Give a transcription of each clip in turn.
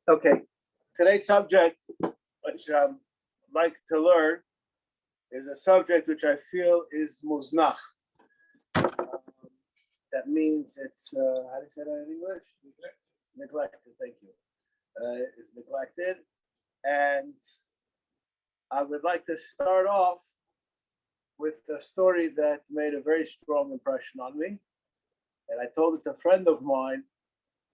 Okay, today's subject, which I'd like to learn, is a subject which I feel is muznach. That means it's, how do you say that in English? Neglected, thank you. Is neglected. And I would like to start off with a story that made a very strong impression on me. And I told it to a friend of mine,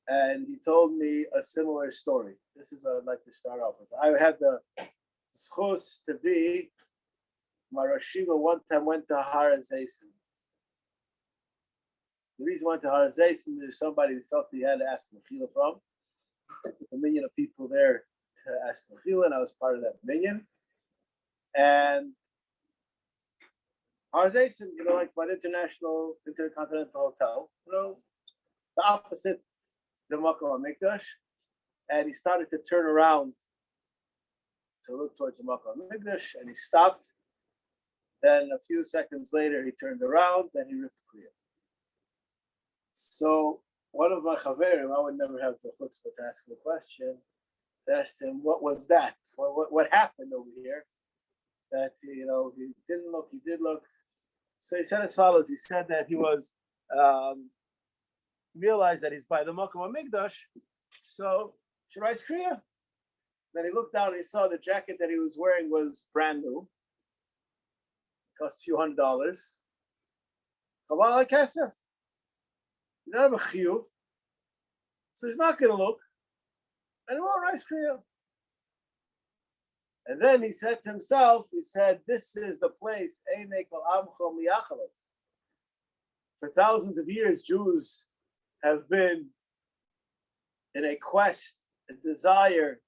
and he told me a similar story. This is what I'd like to start off with. I had the schus to be, my Rosh Yeshiva one time went to Har HaZeisim. The reason he went to Har HaZeisim is somebody felt he had to ask Mechila from. A million of people there to ask Mechila, and I was part of that million. And Har HaZeisim, like by the Intercontinental Hotel, the opposite the Makom HaMikdash, and he started to turn around to look towards the Makom HaMikdash, and he stopped. Then a few seconds later, he turned around, then he ripped the Kriya. So one of my chaverim, I would never have the chutzpah to ask him a question, asked him, what was that? What happened over here? That, he didn't look, he did look. So he said as follows, he said that he was, realized that he's by the Makom HaMikdash, so should I Kriya? Then he looked down and he saw the jacket that he was wearing was brand new. Cost a few $100. Chaval al kesef. You don't have a chiyuv, so he's not going to look, and he won't rice kriya. And then he said to himself, he said, this is the place, Einei kol amchom liyachalos. For thousands of years, Jews have been in a quest, a desire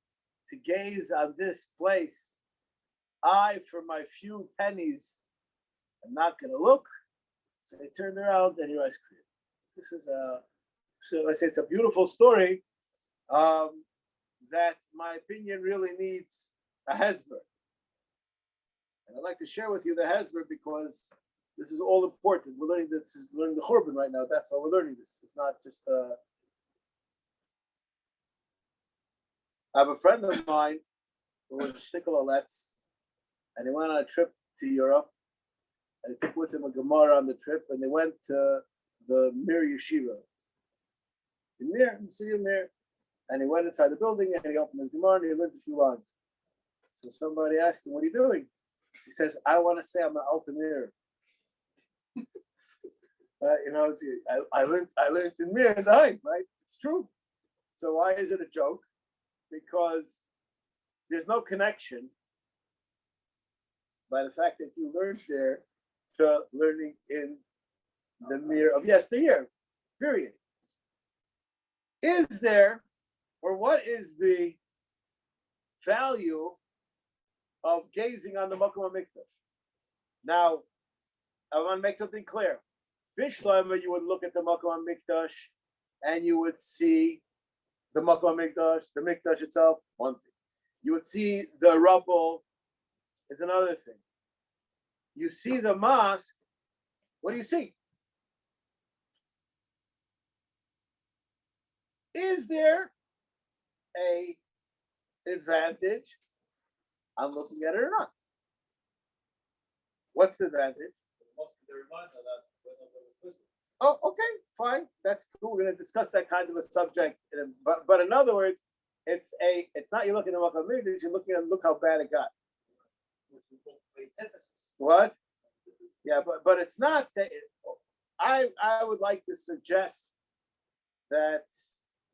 to gaze on this place. I, for my few pennies, am not going to look. So he turned around and he rice kriya. This is so I say it's a beautiful story that, my opinion, really needs a hesber. And I'd like to share with you the hesber because this is all important. We're learning this. Is learning the Churban right now. That's why we're learning this. It's not just. I have a friend of mine who was shtickle oletz, and he went on a trip to Europe, and he took with him a Gemara on the trip, and they went to the Mir Yeshiva. In Mir, the city of Mir. And he went inside the building and he opened his Gemara and he learned a few lines. So somebody asked him, what are you doing? He says, I want to say I'm an Altamir. I learned in Mir in the Haim, right? It's true. So why is it a joke? Because there's no connection by the fact that you learned there to learning in the Mir of yesteryear, period. Is there, or what is the value of gazing on the Makom HaMikdash? Now, I want to make something clear. Bishloima, you would look at the Makom HaMikdash and you would see the Makom HaMikdash, the Mikdash itself, one thing. You would see the rubble is another thing. You see the mosque, what do you see? Is there a advantage on looking at it or not? What's the advantage? Oh, okay, fine. That's cool. We're going to discuss that kind of a subject. But in other words, it's not you're looking at Makom HaMikdash, you're looking at look how bad it got. What? Yeah, but it's not that. I would like to suggest that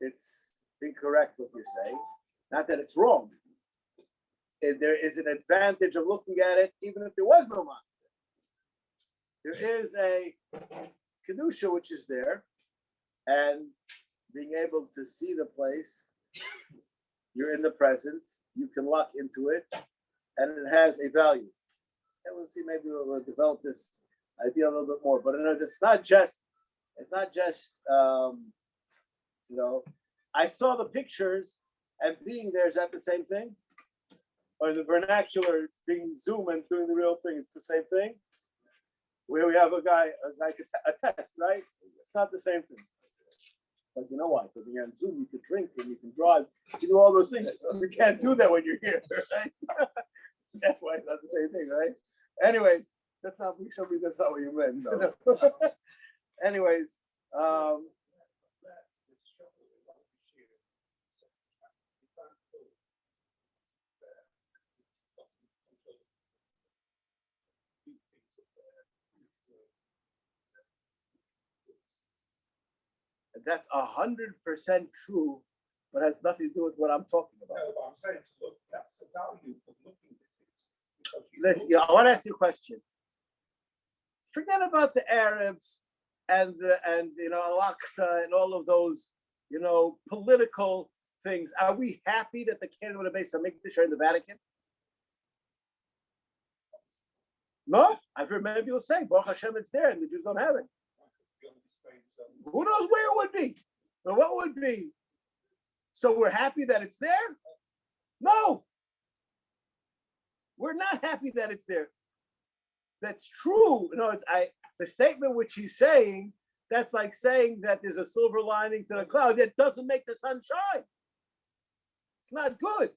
it's incorrect what you're saying. Not that it's wrong. There is an advantage of looking at it, even if there was no mosque. There is a kedusha which is there, and being able to see the place, you're in the presence, you can lock into it, and it has a value. And we'll see, maybe we'll develop this idea a little bit more. But it's not just I saw the pictures, and being there, is that the same thing? Or the vernacular, being Zoom and doing the real thing, is the same thing? Where we have a guy could attest, right? It's not the same thing. Because you know why? Because when you're on Zoom, you can drink and you can drive, you can do all those things. You can't do that when you're here, right? That's why it's not the same thing, right? Anyways, that's not what you meant. No. Anyways, that's 100% true, but has nothing to do with what I'm talking about. No, but I'm saying to look, that's the value of looking at it. Listen, I want to ask you a question. Forget about the Arabs and Al-Aqsa and all of those, political things. Are we happy that the candidate of base Hamikdash are in the Vatican? No, I've heard many people say, Baruch Hashem, it's there, and the Jews don't have it. Who knows where it would be? Or what would be? So we're happy that it's there? No. We're not happy that it's there. That's true. The statement which he's saying, that's like saying that there's a silver lining to the cloud. It doesn't make the sun shine. It's not good.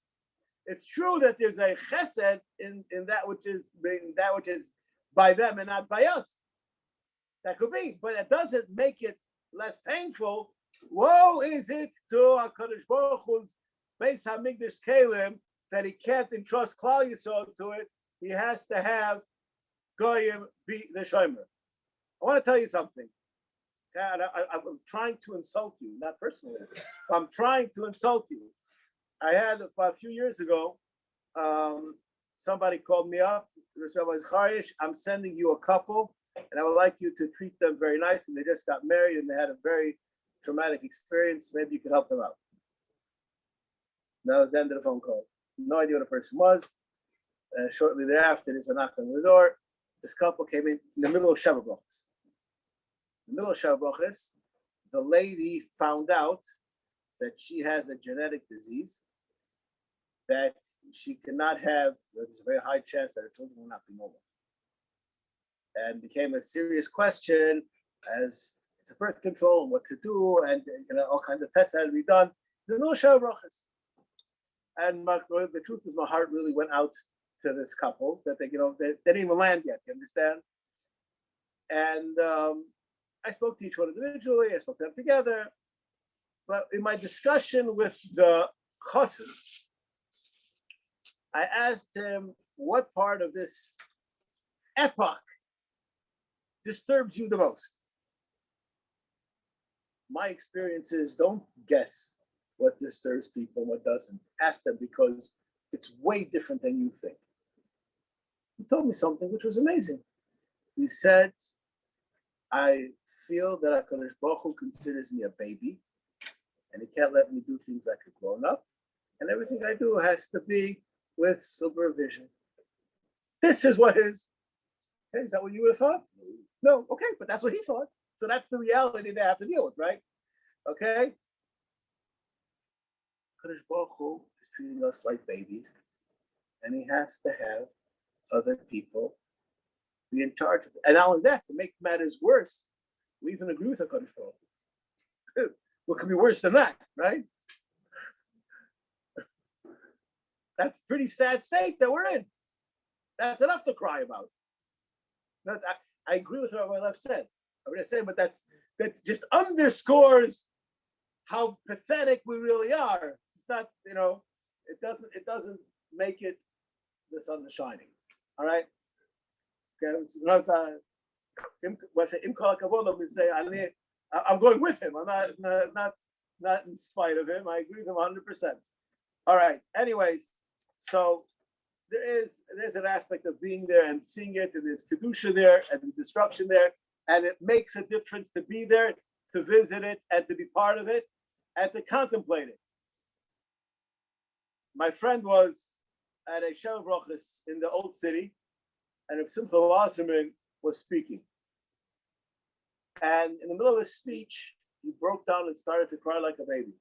It's true that there's a chesed in that which is by them and not by us. That could be, but it doesn't make it less painful. Woe is it to HaKadosh Baruch Hu's Beis HaMikdash Kalim that he can't entrust Klal Yisrael to it. He has to have Goyim be the Shomer. I want to tell you something. God, I'm trying to insult you, not personally. I'm trying to insult you. I had about a few years ago, somebody called me up. I'm sending you a couple, and I would like you to treat them very nicely. They just got married and they had a very traumatic experience. Maybe you could help them out. That was the end of the phone call. No idea what the person was. Shortly thereafter, there's a knock on the door. This couple came in the middle of Shabbat Brachos. In the middle of Shabbat Brachos, the lady found out that she has a genetic disease that she cannot have. There's a very high chance that her children will not be normal. And became a serious question as to birth control and what to do, and all kinds of tests had to be done. There's no Shabbat Brachos. And the truth is, my heart really went out to this couple that they didn't even land yet. You understand? And I spoke to each one individually. I spoke to them together. But in my discussion with the chassid, I asked him what part of this epoch disturbs you the most. My experience is, don't guess what disturbs people and what doesn't. Ask them, because it's way different than you think. He told me something which was amazing. He said, I feel that HaKadosh Baruch Hu considers me a baby, and he can't let me do things like a grown-up, and everything I do has to be with supervision. This is what is. Okay, is that what you would have thought? No, okay, but that's what he thought. So that's the reality they have to deal with, right? Okay? HaKadosh Baruch Hu is treating us like babies, and he has to have other people be in charge of it. And not only that, to make matters worse, we even agree with HaKadosh Baruch Hu. What could be worse than that, right? That's a pretty sad state that we're in. That's enough to cry about. I agree with what I've said. I'm going to say, but that just underscores how pathetic we really are. It's not, it doesn't make it the sun is shining. All right. Okay. I'm going with him. I'm not in spite of him. I agree with him 100%. All right. Anyways, so there's an aspect of being there and seeing it, and there's kedusha there and the destruction there, and it makes a difference to be there, to visit it, and to be part of it, and to contemplate it. My friend was at a Shabbat Brachos in the old city, and Reb Simcha Wasserman was speaking. And in the middle of his speech, he broke down and started to cry like a baby.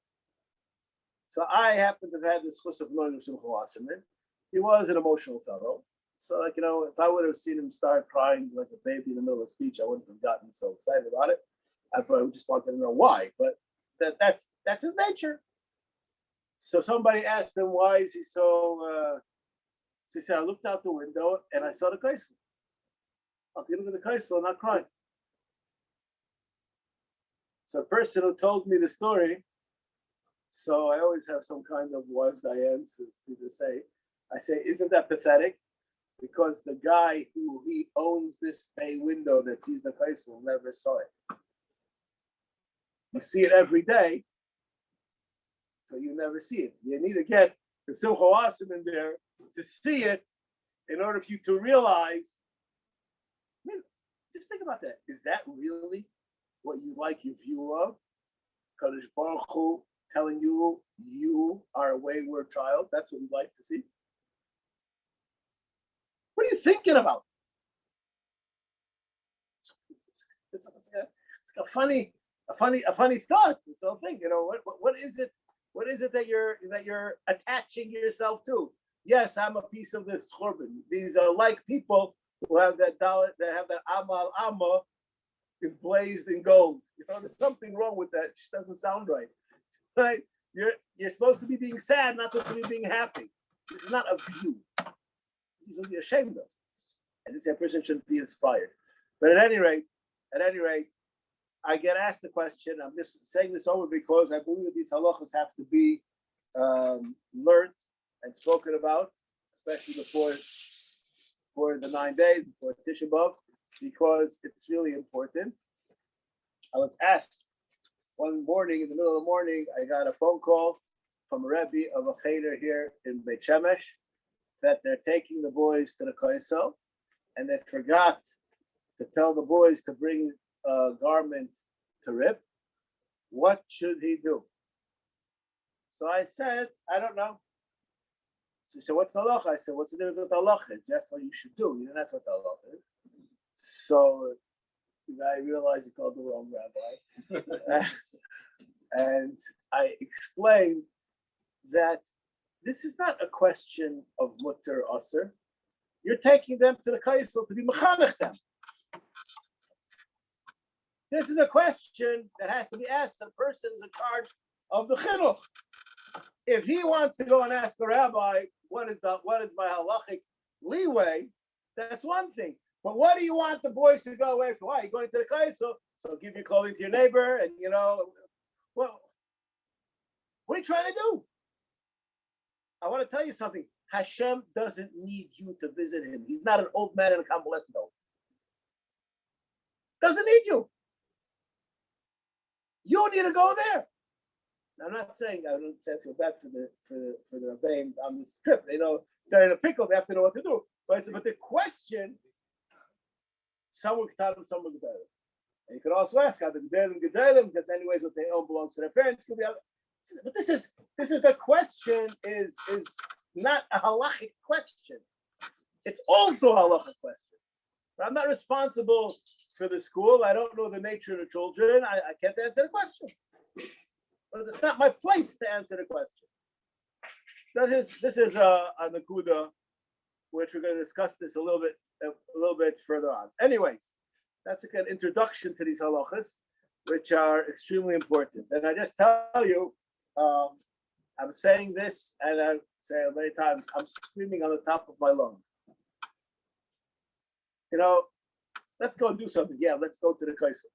So I happened to have had this chus of knowing Reb Simcha Wasserman. He was an emotional fellow. So, if I would have seen him start crying like a baby in the middle of a speech, I wouldn't have gotten so excited about it. I probably just wanted to know why. But that's his nature. So somebody asked him, why is he so, so he said, I looked out the window and I saw the kaisel. Okay, look at the kaisel, not crying. So a person who told me the story, so I always have some kind of wise guy answer to say. I say, isn't that pathetic? Because the guy he owns this bay window that sees the kaisel never saw it. You see it every day, so you never see it. You need to get the Simcha Wasim in there to see it in order for you to realize. I mean, just think about that. Is that really what you like your view of? Kadosh Baruch Hu telling you you are a wayward child. That's what you'd like to see. What are you thinking about? It's a funny thought. It's a thing. You know what is it? What is it that you're attaching yourself to? Yes, I'm a piece of this churban. These are like people who have that dollar, that have that amal amma emblazed in gold. You know, there's something wrong with that. It just doesn't sound right. Right? You're supposed to be being sad, not supposed to be being happy. This is not a view. This is to be ashamed of. And this person shouldn't be inspired. But at any rate, I get asked the question. I'm just saying this over because I believe that these halachas have to be learned and spoken about, especially before the 9 days, before Tisha B'Av, because it's really important. I was asked one morning, in the middle of the morning, I got a phone call from a Rebbe of a cheder here in Beit Shemesh that they're taking the boys to the Kaisel, and they forgot to tell the boys to bring a garment to rip. What should he do? So I said, I don't know. So he said, what's the halacha? I said, what's the difference with the halacha? That's what you should do. You didn't ask what the halacha is. So I realized he called the wrong rabbi. And I explained that this is not a question of mutter aser. You're taking them to the kaisel to be mechanech them. This is a question that has to be asked to the person in charge of the chinuch. If he wants to go and ask a rabbi, what is my halachic leeway? That's one thing. But what do you want the boys to go away from? Why? You're going to the kaisel, so give your clothing to your neighbor, and well, what are you trying to do? I want to tell you something. Hashem doesn't need you to visit him. He's not an old man in a convalescent home. Doesn't need you. You need to go there. Now, I'm not saying I don't feel bad for the Rebbeim on this trip. They're in a pickle. They have to know what to do. But the question, someone can tell them, someone can tell them. And you could also ask how the Gedalim, because anyways what they own belongs to their parents. Could be other. But this is the question is not a halachic question. It's also a halachic question. But I'm not responsible for the school. I don't know the nature of the children. I can't answer the question. But it's not my place to answer the question. This is a nakuda, which we're going to discuss this a little bit further on. Anyways, that's an introduction to these halachas, which are extremely important. And I just tell you, I'm saying this, and I say it many times, I'm screaming on the top of my lungs. Let's go and do something. Yeah, let's go to the kaisel.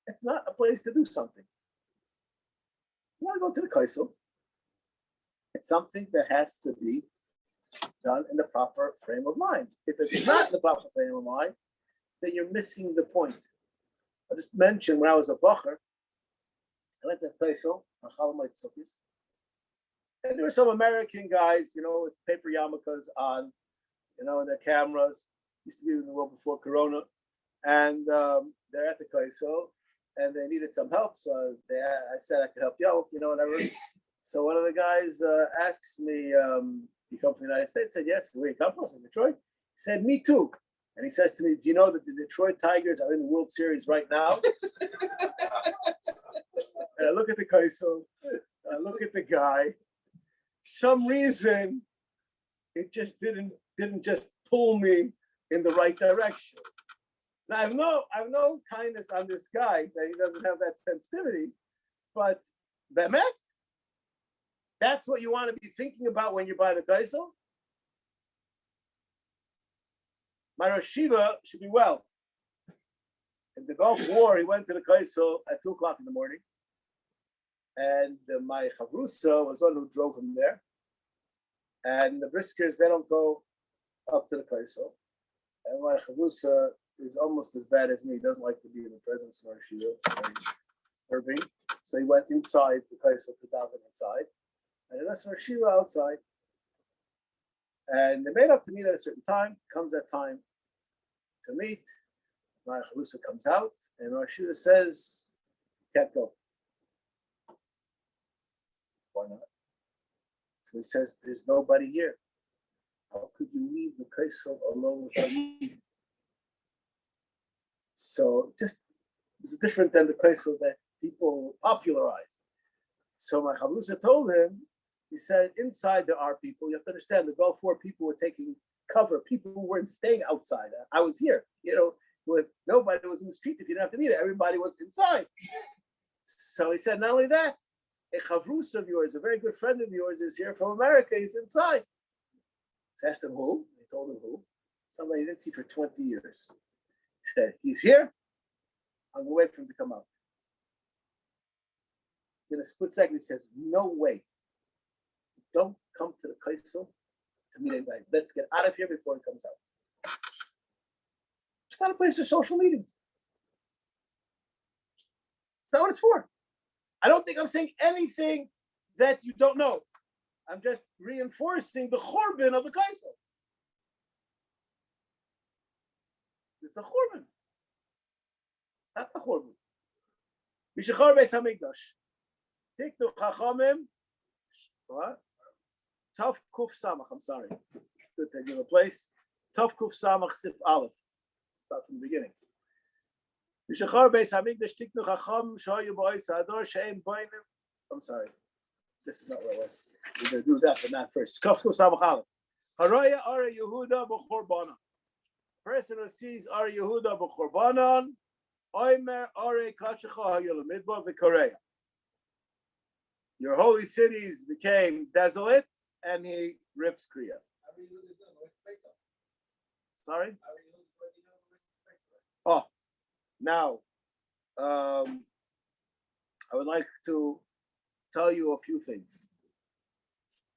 It's not a place to do something. You want to go to the kaisel? It's something that has to be done in the proper frame of mind. If it's not in the proper frame of mind, then you're missing the point. I just mentioned when I was a bacher, I went to the kaisel, and there were some American guys, with paper yarmulkes on, and their cameras. Used to be in the world before Corona, and they're at the kaisel, and they needed some help. So I said I could help you out, whatever. So one of the guys asks me, "You come from the United States?" I said, "Yes." Where you come from? I said, "Detroit." He said, "Me too." And he says to me, "Do you know that the Detroit Tigers are in the World Series right now?" And I look at the kaisel, I look at the guy. Some reason, it just didn't just pull me in the right direction. Now I have no kindness on this guy that he doesn't have that sensitivity, But Bemet, that's what you want to be thinking about when you buy the kaisel? My Rosh Shiva should be well. In the Gulf War, he went to the kaisel at 2:00 in the morning. And my Chavrusa was one who drove him there. And the briskers, they don't go up to the kaisel. And my Chavrusa is almost as bad as me. He doesn't like to be in the presence of Rosh Shiva. It's very disturbing. So he went inside the kaisel to daven inside. And the rest of Rosh Shiva outside. And they made up to meet at a certain time. Comes that time to meet. My Chavrusa comes out, and Rosh Shiva says, can't go. Why not? So he says, there's nobody here. How could you leave the kaisel alone without eating? So just, it's different than the kaisel that people popularize. So my Chavrusa told him, he said, inside there are people. You have to understand, the Gulf War people were taking cover. People who weren't staying outside. I was here, with nobody was in the street if you didn't have to be there. Everybody was inside. So he said, not only that, a Chavrus of yours, a very good friend of yours, is here from America. He's inside. So I asked him who. He told him who. Somebody he didn't see for 20 years. He said, he's here. I'm going to wait for him to come out. In a split second, he says, no way. Don't come to the kaisel to meet anybody. Let's get out of here before he comes out. It's not a place for social meetings. It's not what it's for. I don't think I'm saying anything that you don't know. I'm just reinforcing the churban of the kaisel. It's a churban. It's not the churban. Mishachar beis hamikdash. Tiknu chachamim. What? Tov kuf samach. I'm sorry. It's good to give a place. Tov kuf samach sif aleph. Start from the beginning. Mishachar beis hamikdash tiknu chacham shayu ba'is hador she'em bainim. I'm sorry. This is not what it was. We're going to do that, but not first. Tov kuf samach aleph. Haraya ara Yehuda b'chorbanon. Person who sees ara Yehuda b'chorbanon, oimer are kachecha hayol midbar v'koreya. Your holy cities became desolate, and he rips Kriya. Sorry? Oh, now, I would like to tell you a few things.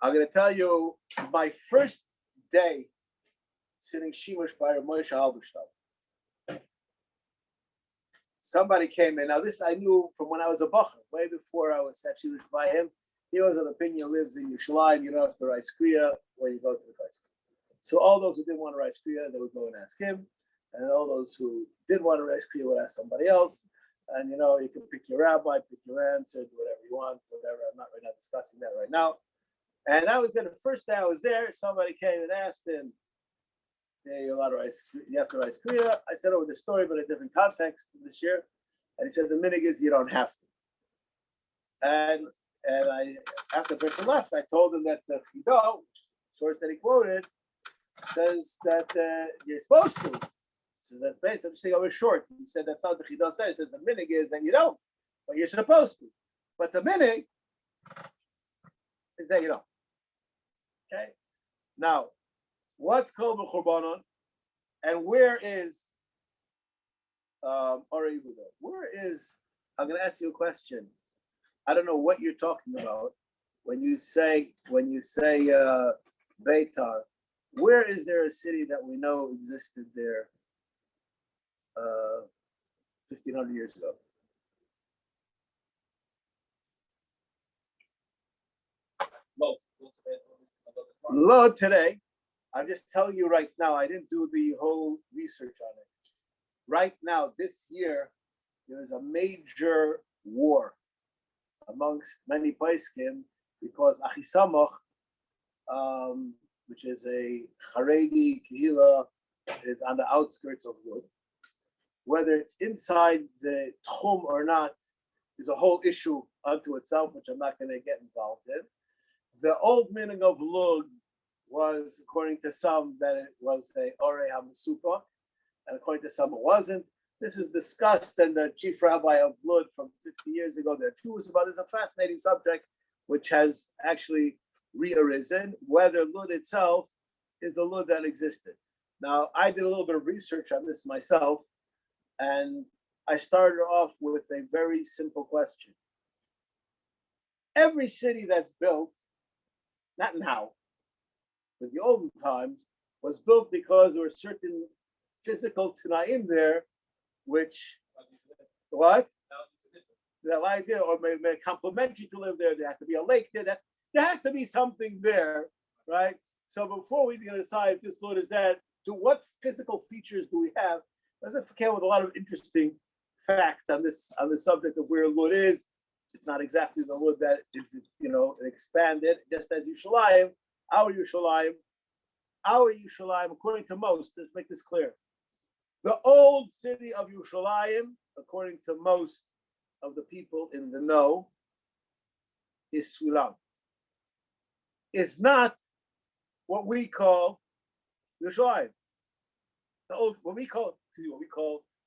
I'm going to tell you my first day sitting Shemesh by Moshe Halberstadt. Somebody came in. Now, this I knew from when I was a bacher, way before I was at Shemesh by him. He was of the opinion, lived in Yerushalayim, you don't have to write Kriya when you go to the Kaisel. So all those who didn't want to write Kriya, they would go and ask him. And all those who did want to write Kriya would ask somebody else. And you can pick your rabbi, pick your answer, do whatever you want, whatever. I'm not discussing that right now. And I was there the first day I was there, somebody came and asked him, hey, you're allowed to write, you have to write Kriya. I said over the story, but in a different context this year. And he said, the minig is you don't have to. And I, after the person left, I told him that the Chido, source that he quoted, says that you're supposed to. So that basically, I'm saying I was short. He said that's not what the Chido says. He says the minig is that you don't, but you're supposed to. But the minig is that you don't. Okay. Now, what's called b'churbanon, and where is Ara Yehuda? Where is? I'm going to ask you a question. I don't know what you're talking about when you say Beitar. Where is there a city that we know existed there 1,500 years ago? Lod today. I'm just telling you right now. I didn't do the whole research on it. Right now, this year, there is a major war amongst many paiskim because Achisamach, which is a Haredi Kehila, is on the outskirts of Lud. Whether it's inside the Tchum or not is a whole issue unto itself, which I'm not going to get involved in. The old meaning of Lud was, according to some, that it was a Orei HaMesupach, and according to some it wasn't. This is discussed, and the chief rabbi of Lud from 50 years ago. They're Jews about it. It's a fascinating subject, which has actually rearisen, whether Lud itself is the Lud that existed. Now, I did a little bit of research on this myself, and I started off with a very simple question. Every city that's built, not now, but the olden times, was built because there were certain physical tanaim there, which, what? That lies there, or may complement you to live there. There has to be a lake there. There has to be something there, right? So before we can decide if this Lord is that, what physical features do we have? Doesn't forget with a lot of interesting facts on this subject of where Lud is. It's not exactly the Lud that is, expanded, just as Yerushalayim, our Yerushalayim, according to most, let's make this clear. The old city of Yerushalayim, according to most of the people in the know, is Sulam. Is not what we call Yerushalayim. What we call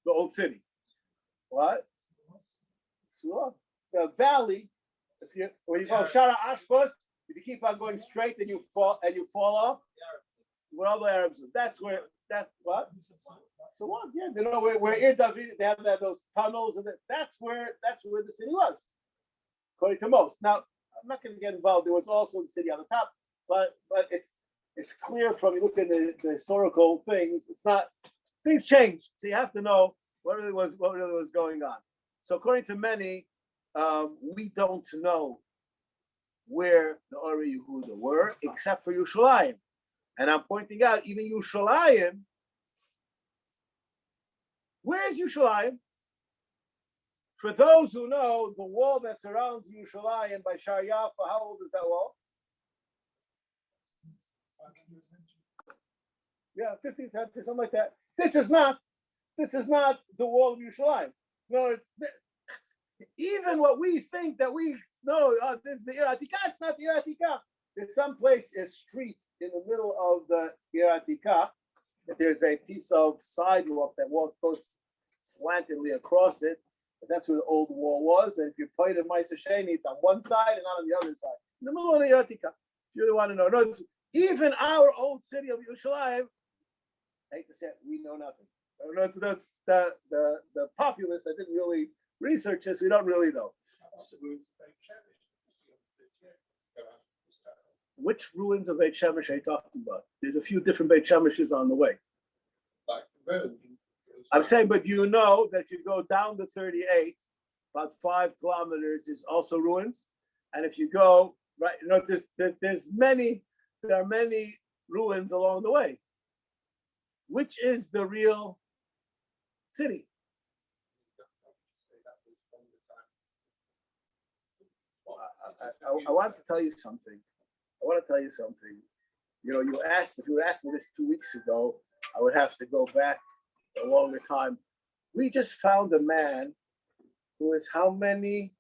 the old city. What? Sulam. The valley. When you go Shara Ashbus, if you keep on going straight, then you fall off. What all the Arabs do. That's what? So what? Yeah, where Ir David, they have those tunnels, and that's where the city was, according to most. Now, I'm not going to get involved. There was also the city on the top, but it's clear from you look at the historical things. It's not, things change, so you have to know what really was going on. So according to many, we don't know where the Ori Yehuda were, except for Yerushalayim. And I'm pointing out, even Yerushalayim, where is Yerushalayim? For those who know, the wall that surrounds Yerushalayim by Shar Yafa, how old is that wall? Yeah, 15th century, something like that. This is not the wall of Yerushalayim. No, even what we think that we know, this is the Ir Atikah, it's not the Ir Atikah. There's someplace, a street in the middle of the Ir Atikah. There's a piece of sidewalk that goes slantedly across it. But that's where the old wall was. And if you point at Ma'aser Sheni, it's on one side and not on the other side. In the middle of the Ir Atikah. If you really want to know. No, even our old city of Yerushalayim, I hate to say it, we know nothing. That's the populace that didn't really research this, we don't really know. Which ruins of Beit Shemesh are you talking about? There's a few different Beit Shemeshes on the way. I'm saying, but you know that if you go down the 38, about 5 kilometers is also ruins. And if you go right, there are many ruins along the way. Which is the real city? I want to tell you something. If you would ask me this 2 weeks ago, I would have to go back a longer time. We just found a man who is how many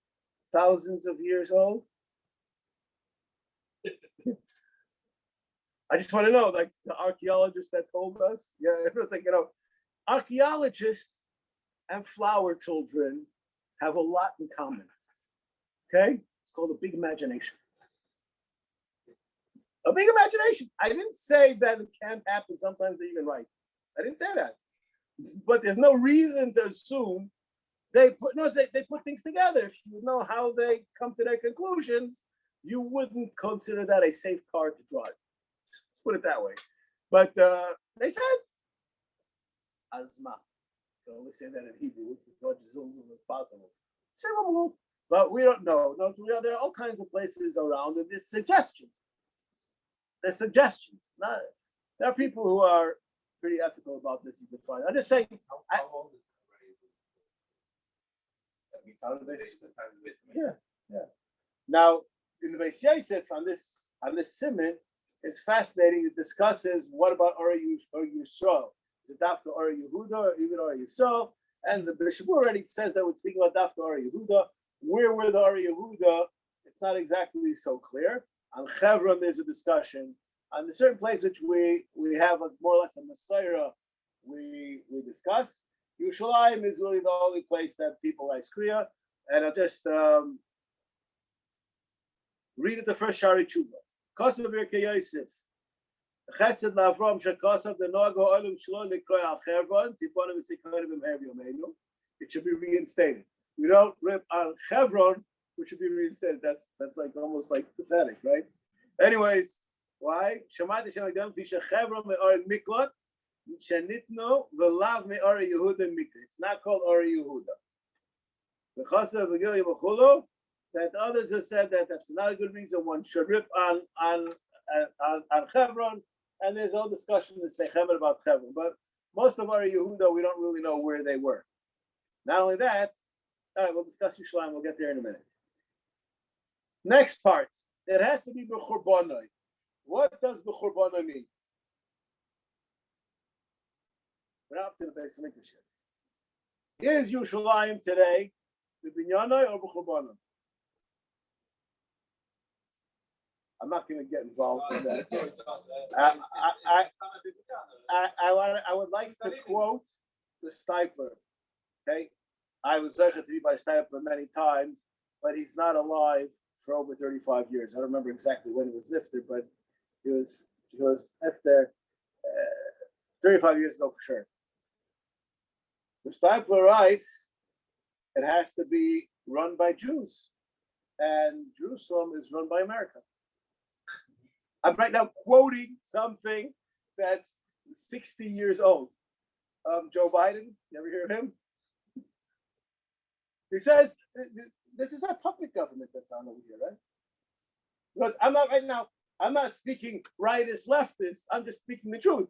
thousands of years old? I just want to know, like the archaeologist that told us. Yeah, it was like, archaeologists and flower children have a lot in common. Okay? It's called a big imagination. A big imagination. I didn't say that it can't happen. Sometimes they're even right. I didn't say that. But there's no reason to assume they put things together. If you know how they come to their conclusions, you wouldn't consider that a safe car to drive. Let's put it that way. But they said, Azma. You can only say that in Hebrew, as much as possible. But we don't know. No, there are all kinds of places around, and there's suggestions. There are people who are pretty ethical about this. You can find. I'm just saying. How old is it? Yeah. Now, in the Beis Yosef on this siman, it's fascinating. It discusses what about Ori Yisrael. Is it Dafka Ori Yehuda or even Ori Yisrael? And the Bishop already says that we're speaking about Dafka Ori Yehuda. Where were the Ori Yehuda? It's not exactly so clear. On Chevron, there's a discussion. On the certain place which we have more or less a Messiah, we discuss. Yerushalayim is really the only place that people write Kriya. and I'll just read it the first Shari Tshuva. Kosav Birkei Yosef. Chesed Lavrom Shekosav the Nogo Olim Shlo Likroy Al Chevron Tiponu V'Sikonim B'Meher Yomeinu. It should be reinstated. We don't rip on Chevron, which should be reinstated. That's like almost like pathetic, right? Anyways, why? Shemati Shemagdam Fisha Chevron Me'or Miklot Shenitno V'Lav Me'or Yehuda Mikra. It's not called Or Yehuda. The Chosav V'Gili B'Chulo. That others have said that that's not a good reason one should rip on Chevron, and there's all discussion in the Seichemet about Chevron. But most of our Yehuda, we don't really know where they were. Not only that, all right, we'll discuss Yerushalayim. We'll get there in a minute. Next part, it has to be b'churbonai. What does b'churbonai mean? We're not up to the base of English yet. Is Yerushalayim today the binyanai or b'churbonai? I'm not going to get involved in that. I would like to quote the Stipler. Okay, I was zeichet to be by Stipler many times, but he's not alive for over 35 years. I don't remember exactly when it was lifted, but he was after 35 years ago for sure. The Stipler writes it has to be run by Jews, and Jerusalem is run by America. I'm right now quoting something that's 60 years old. Joe Biden, you ever hear of him? He says, this is a puppet government that's on over here, right? Because I'm not speaking rightist, leftist, I'm just speaking the truth.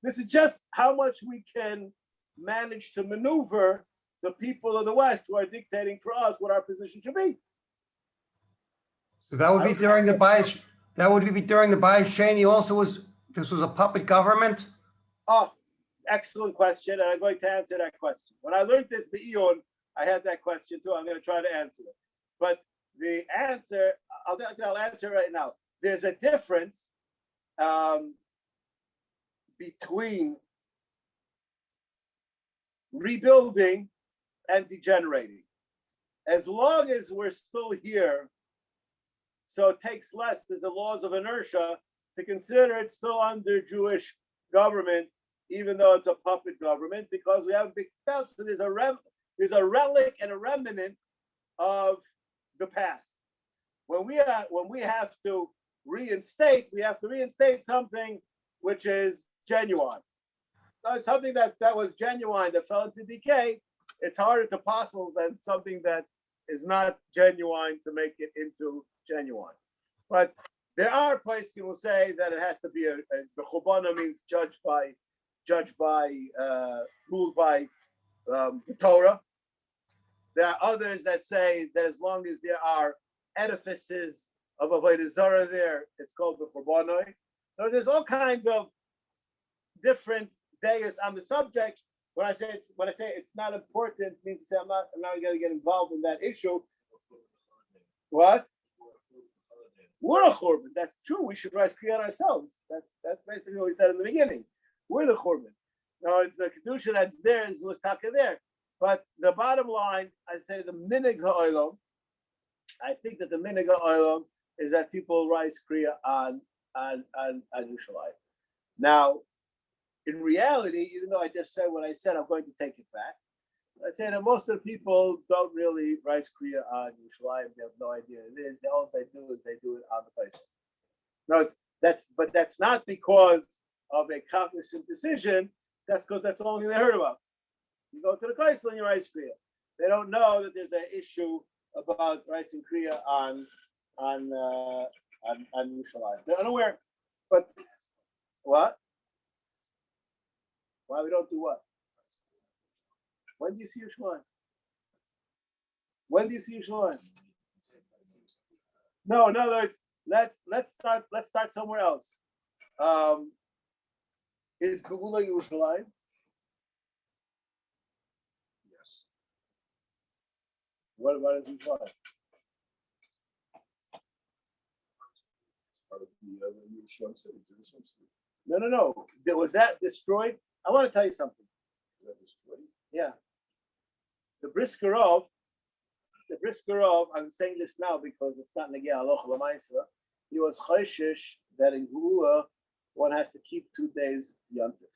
This is just how much we can manage to maneuver the people of the West who are dictating for us what our position should be. So that would be during the Bias. That would be during the Bias Cheney. Also, this was a puppet government? Oh, excellent question, and I'm going to answer that question. When I learned this, the Eon, I had that question too. I'm going to try to answer it. But the answer, I'll answer right now. There's a difference between rebuilding and degenerating. As long as we're still here, so it takes less, there's the laws of inertia to consider it still under Jewish government, even though it's a puppet government, because we have big doubts. So there's a relic and a remnant of the past. When we have to reinstate, we have to reinstate something which is genuine. So something that was genuine that fell into decay, it's harder to apostles than something that is not genuine to make it into genuine. But there are places who will say that it has to be a bechubana, means ruled by the Torah. There are others that say that as long as there are edifices of Avodah Zarah there, it's called bechubana. So there's all kinds of different days on the subject. When I say it's not important, it means to say I'm not going to get involved in that issue. What? We're a churban. That's true. We should rise kriya ourselves. That's basically what we said in the beginning. We're the churban. No, it's the kedusha that's there is was taka there. But the bottom line, I say the minig ha'olam. I think that the minig ha'olam is that people rise kriya on Yerushalayim. Now, in reality, even though I just said what I said, I'm going to take it back. I say that most of the people don't really rise kriya on Yerushalayim. They have no idea it is. All they do is they do it on the place. No, that's not because of a cognizant decision. That's because that's the only thing they heard about. You go to the Kaisel and you rise kriya. They don't know that there's an issue about rising kriya on Yerushalayim. They're unaware. But what? Why we don't do what? When do you see Yerushalayim? When do you see Yerushalayim? No, in other words, let's start somewhere else. Is Geula Yerushalayim? Yes. What is Yerushalayim? Part of the Jerusalem city. No. Was that destroyed? I want to tell you something. That destroyed. Yeah. The Briskerov the Briskerov, I'm saying this now because it's not Negeh Halacha L'Maisa. He was Chayshish that in Geula one has to keep 2 days Yontif.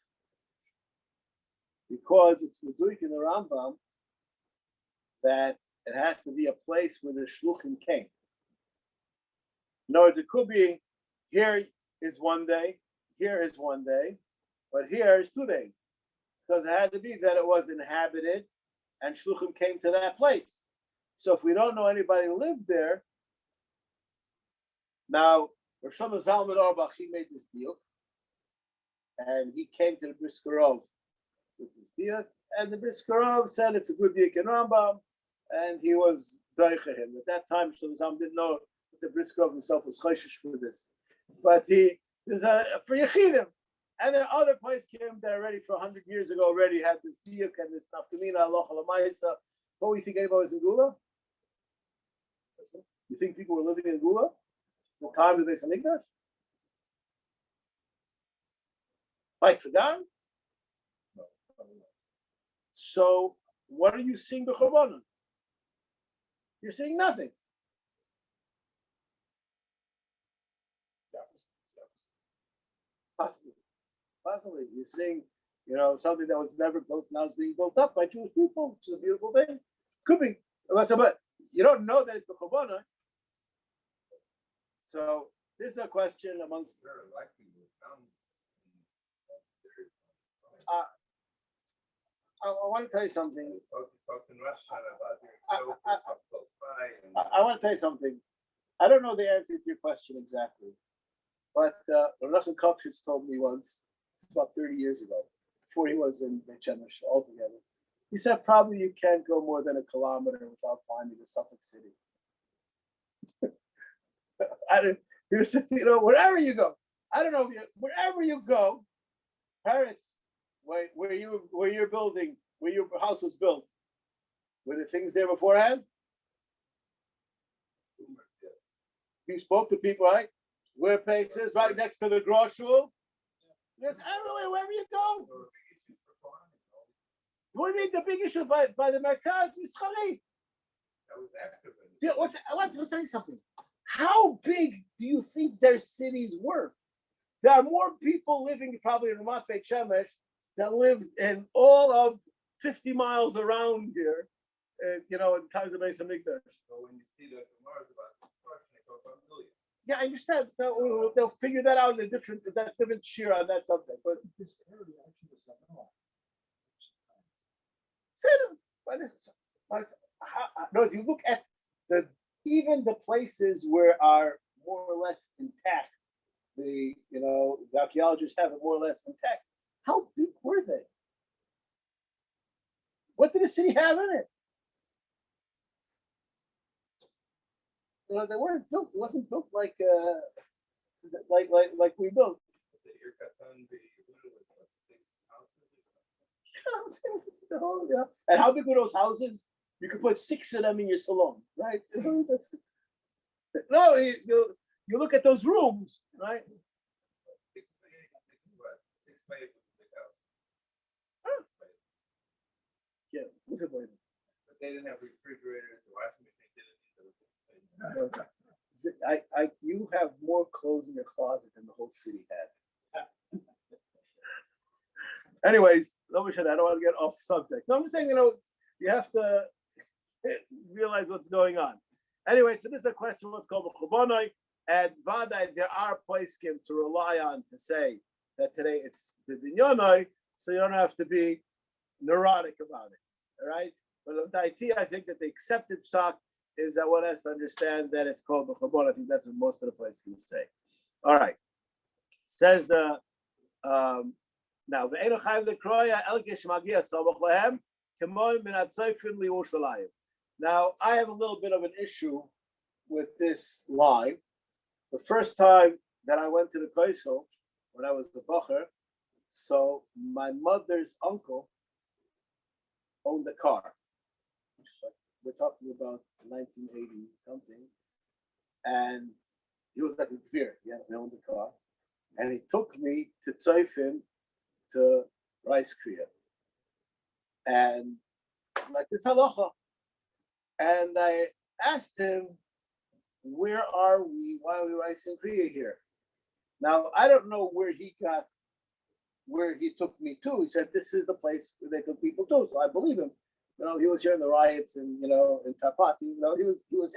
Because it's Meduik in the Rambam that it has to be a place where the Shluchim came. In other words, it could be here is 1 day, here is 1 day, but here is 2 days. Because it had to be that it was inhabited and Shluchim came to that place. So if we don't know anybody who lived there, now Rosh Hashanah Zalman Auerbach, he made this deal, and he came to the Briskerov with this deal, and the Briskerov said it's a good deal in Rambam, and he was daicha him. At that time, Rosh Hashanah didn't know that the Briskerov himself was chayshish for this, but he is for Yechidim. And there are other places that already for 100 years ago already had this diuk and this nafkamina halacha l'maisa. What do you think anybody was in Gula? You think people were living in Gula? The time of the Beis Hamikdash? Like for them? No. So what are you seeing b'chorbanon? You're seeing nothing. Possibly. Possibly. You're seeing, something that was never built, now is being built up by Jewish people, which is a beautiful thing. Could be. But you don't know that it's the Chobana. So this is a question amongst. I want to tell you something. I want to tell you something. I don't know the answer to your question exactly, but Russell Kopshitz told me once, about 30 years ago, before he was in Beit Shemesh altogether. He said probably you can't go more than a kilometer without finding a Suffolk City. He said, wherever you go, I don't know, wherever you go, Paris, where you're building, where your house was built, were the things there beforehand? You spoke to people, right? Where places right next to the Groshul? Yes, everywhere, wherever you go. What do you mean the big issue by the Merkaz Mischari? That was active. I want to say something. How big do you think their cities were? There are more people living probably in Ramat Beit Shemesh that lived in all of 50 miles around here, in times of Beis Hamikdash. So when you see the Gemara's about construction, they talk about millions. Yeah, I understand. They'll figure that out in that's different shir on that subject. But this area actually is no, if you look at even the places where are more or less intact, the archaeologists have it more or less intact. How big were they? What did the city have in it? They weren't built. It wasn't built like we built. And how big were those houses? You could put 6 of them in your salon, right? No, you look at those rooms, right? 6 by 8 was a big house. Yeah, look at it. But they didn't have refrigerators or washing machines. You have more clothes in your closet than the whole city had. Anyways, I don't want to get off subject. No, I'm just saying, you have to realize what's going on. Anyway, so this is a question what's called Chobonoi, and Vadai, there are places to rely on to say that today it's the Binyonoi, so you don't have to be neurotic about it. All right? But of the IT, I think that the accepted psak is that one has to understand that it's called B'chabon. I think that's what most of the places can say. All right. Says the now the Elochayim the Kroya Elkish Magia Sobach Kemoy Min Atzayfin Liushalayim. Now I have a little bit of an issue with this line. The first time that I went to the Kaisel when I was the Bacher, so my mother's uncle owned the car. We're talking about 1980 something, and he was like a beer. He owned the car, and he took me to Tzayfim to Rice Kriya, and like this halacha, And I asked him, where are we? Why are we writing Kriya here? Now, I don't know where he took me to. He said, this is the place where they took people to. So I believe him. He was here in the riots and, in Tapat, he was,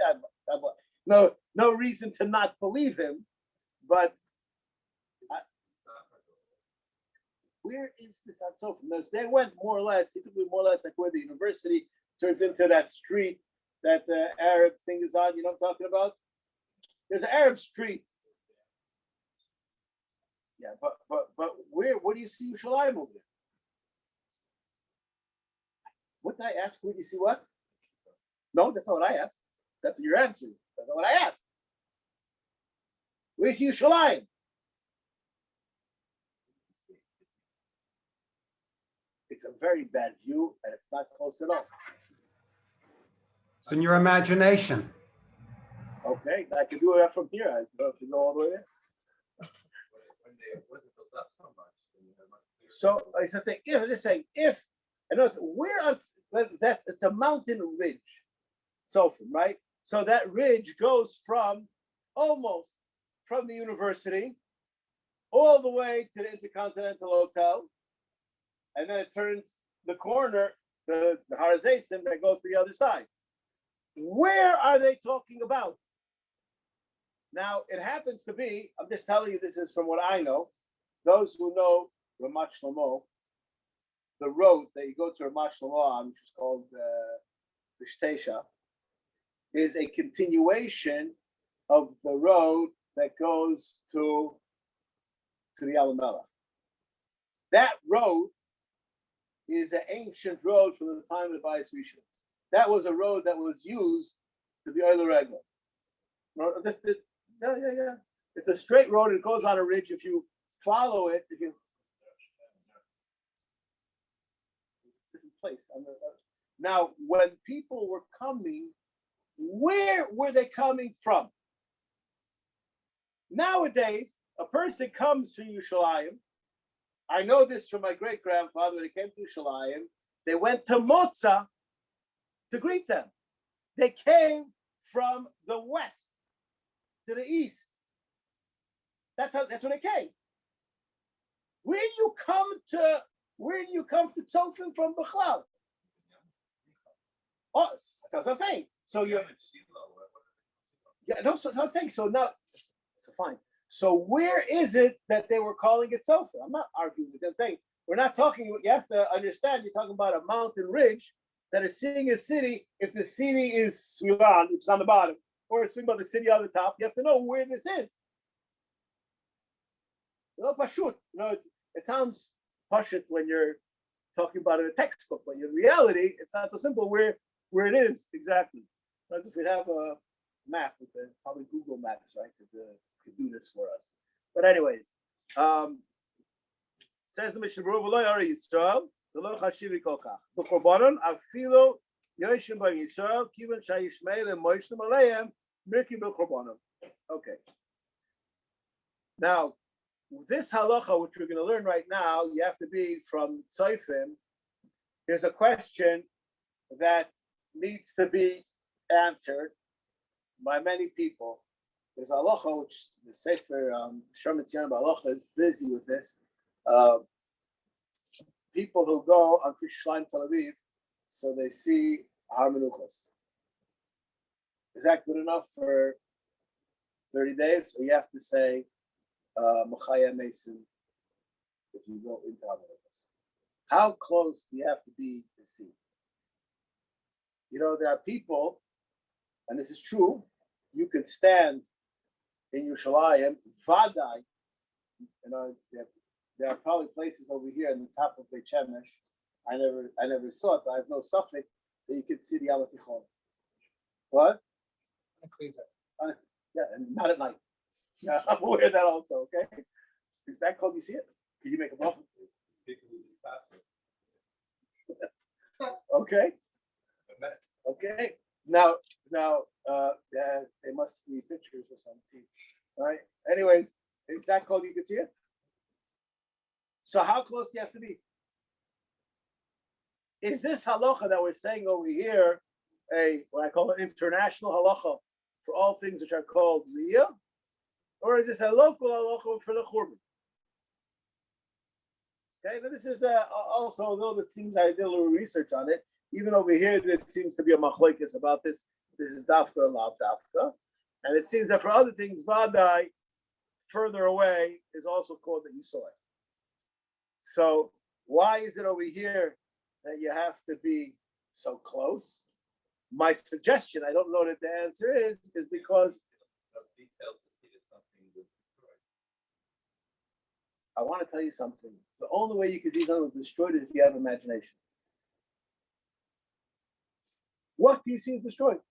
no reason to not believe him. But where is this on Sofa? They went more or less, he took me more or less like where the university turns into that street that the Arab thing is on. You know what I'm talking about? There's an Arab street. Yeah, but where do you see Yerushalayim over there? What did I ask? Where do you see what? No, that's not what I asked. That's what you're answering. That's not what I asked. Where's Yerushalayim? It's a very bad view, and it's not close enough. It's in your imagination. Okay, I can do that from here. I don't have to go all the way there. So I just say if I know it's where on it's a mountain ridge, right? So that ridge goes almost from the university all the way to the Intercontinental Hotel, and then it turns the corner, the Harazesim that goes to the other side. Where are they talking about? Now, it happens to be, I'm just telling you, this is from what I know. Those who know Ramat Shlomo, the road that you go to Ramat Shlomo on, which is called Vishtesha, is a continuation of the road that goes to the Alamela. That road is an ancient road from the time of the Bayis Rishon. That was a road that was used to be Euler Regla. Yeah. It's a straight road. It goes on a ridge. If you follow it, it's a different place. Now, when people were coming, where were they coming from? Nowadays, a person comes to Yerushalayim. I know this from my great-grandfather. When he came to Yerushalayim, they went to Moza to greet them. They came from the west to the east. That's where they came. Where do you come to Tzofim from Bechlal? Oh, that's what I'm saying. So you're so I'm saying so now. So fine. So where is it that they were calling it Tzofim? I'm not arguing with them. I'm saying we're not talking. You have to understand. You're talking about a mountain ridge that is seeing a city. If the city is Swilan, which is on the bottom, or it's about the city on the top, you have to know where this is. Pashut. It sounds pashut when you're talking about it in a textbook, but in reality, it's not so simple where it is exactly. But if we have a map, we could probably Google Maps, right, could do this for us. But anyways, says the Mishnah Berurah, "V'lo yara Yisrael, v'lo chashivi kol kach. B'korbanon afilo yoshim b'Yisrael Yisrael, kivan shayishmei le'moishlim aleim mirki b'korbanon." Okay. Now, this halacha, which we're going to learn right now, you have to be from Tzofim. There's a question that needs to be answered by many people. There's a halacha, which the Sefer Sherman Tzion Halacha is busy with this. People who go on Yerushalayim Tel Aviv, so they see Har Menuchos. Is that good enough for 30 days? Or you have to say Machaya Mason if you go into Har Menuchos? How close do you have to be to see? There are people, and this is true, you could stand in Yerushalayim, Vadai, there are probably places over here in the top of Beit Shemesh. I never saw it, but I have no suffix that you could see the Yam Tichon. What? Yeah, and not at night. Yeah, I'm aware of that also, okay? Is that cold? You see it? Can you make a muffin? Okay. Okay. Now, there must be pictures or something. All right. Anyways, is that cold? You can see it. So how close do you have to be? Is this halacha that we're saying over here what I call an international halacha for all things which are called riyah, or is this a local halacha for the churban? Okay, now this is also, although it seems I did a little research on it, even over here there seems to be a machlokes about this. This is dafka or lav dafka, and it seems that for other things, vadai further away is also called that you saw it. So why is it over here that you have to be so close? My suggestion, I don't know that the answer is because I want to tell you something. The only way you could see something destroyed is if you have imagination. What do you see is destroyed?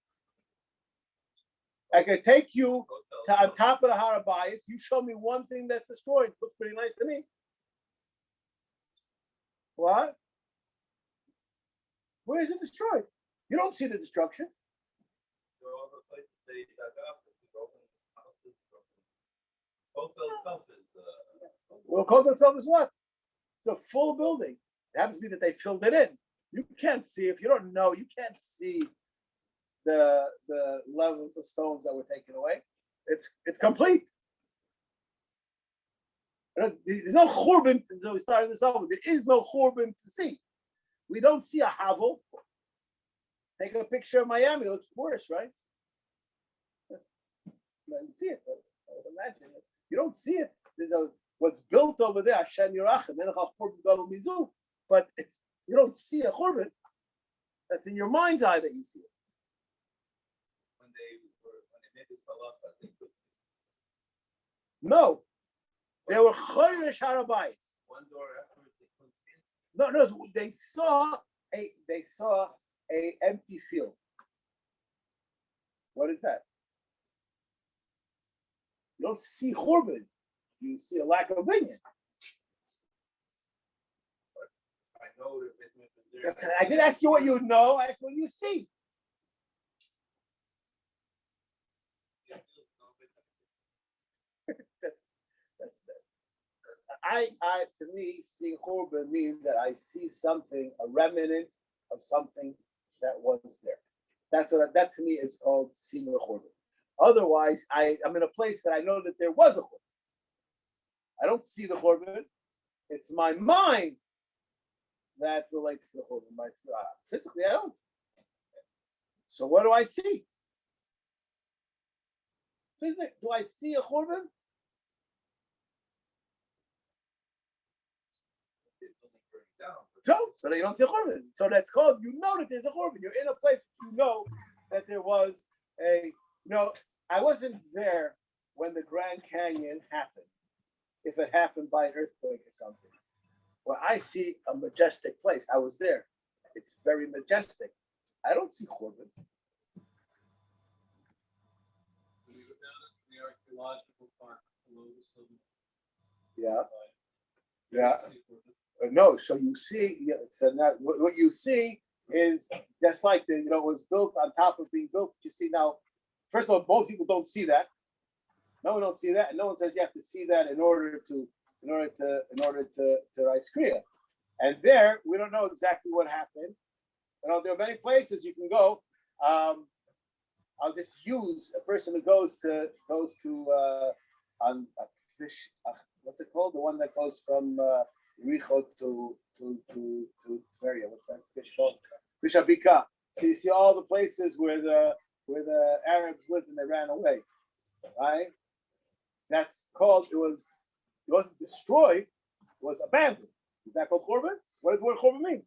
I could take you to on top of the Harabayas. You show me one thing that's destroyed. Looks pretty nice to me. What? Where is it destroyed? You don't see the destruction. Well, Kotel itself is what? It's a full building. It happens to be that they filled it in. You can't see, if you don't know, you can't see the levels of stones that were taken away. It's complete. There's no churban. So we started this over. There is no churban to see. We don't see a havel. Take a picture of Miami. It looks worse, right? You don't see it. I would imagine it. You don't see it. There's what's built over there. Hashem Yerachem. But you don't see a churban. That's in your mind's eye that you see it. When they made this halacha, they could see. No, they were choresh harabayis. One door afterwards they couldn't see. No, they saw a empty field. What is that? You don't see churban. You see a lack of opinion. I know that it was I didn't ask you what you know. I asked what you see. To me, seeing churban means that I see something, a remnant of something that was there. That to me is called seeing a churban. Otherwise, I'm in a place that I know that there was a churban. I don't see the churban. It's my mind that relates to the churban. Physically, I don't. So what do I see? Do I see a churban? So you don't see a churban. So that's called, you know that there's a churban. You're in a place you know that there was I wasn't there when the Grand Canyon happened. If it happened by an earthquake or something. Well, I see a majestic place. I was there. It's very majestic. I don't see churban. the archaeological park below the Yeah. Yeah. No, so you see, so now what you see is just like it was built on top of being built. You see now, first of all, most people don't see that. No one don't see that, and no one says you have to see that in order to write Kriya. And there, we don't know exactly what happened. There are many places you can go. I'll just use a person who goes to on a fish. What's it called? The one that goes from Richo to Tveria. What's that fish called? Fish Abika. So you see all the places where the Arabs lived and they ran away, right? That's called. It wasn't destroyed. It was abandoned. Is that called churban? What does the word churban mean?